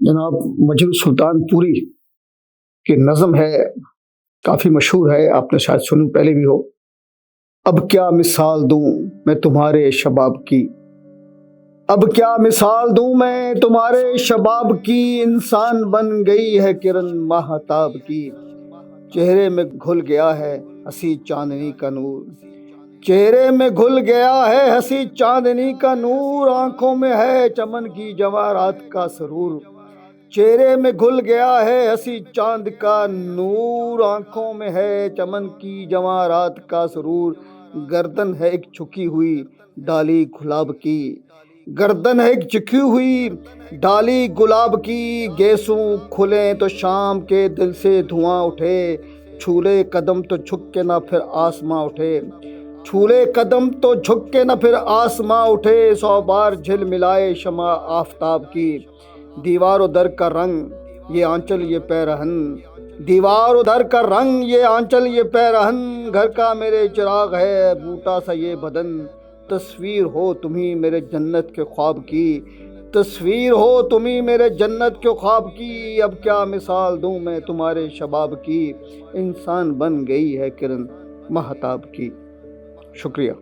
جناب مجید سلطان پوری کی نظم ہے، کافی مشہور ہے، آپ نے شاید سنی پہلے بھی ہو۔ اب کیا مثال دوں میں تمہارے شباب کی، اب کیا مثال دوں میں تمہارے شباب کی، انسان بن گئی ہے کرن ماہتاب کی، چہرے میں گھل گیا ہے ہنسی چاندنی کا نور، چہرے میں گھل گیا ہے ہنسی چاندنی کا نور، آنکھوں میں ہے چمن کی جواہرات کا سرور، چہرے میں گھل گیا ہے ہنسی چاند کا نور، آنکھوں میں ہے چمن کی جواہرات کا سرور، گردن ہے ایک جھکی ہوئی ڈالی گلاب کی، گردن ہے ایک جھکی ہوئی ڈالی گلاب کی، گیسوں کھلیں تو شام کے دل سے دھواں اٹھے، چھولے قدم تو جھک کے نہ پھر آسماں اٹھے، چھولے قدم تو جھک کے نہ پھر آسماں اٹھے، 100 بار جھل ملائے شمع آفتاب کی، دیوار و در کا رنگ یہ آنچل یہ پیرہن، دیوار و در کا رنگ یہ آنچل یہ پیرہن، گھر کا میرے چراغ ہے بوٹا سا یہ بدن، تصویر ہو تمہیں میرے جنت کے خواب کی، تصویر ہو تمہیں میرے جنت کے خواب کی، اب کیا مثال دوں میں تمہارے شباب کی، انسان بن گئی ہے کرن مہتاب کی۔ شکریہ۔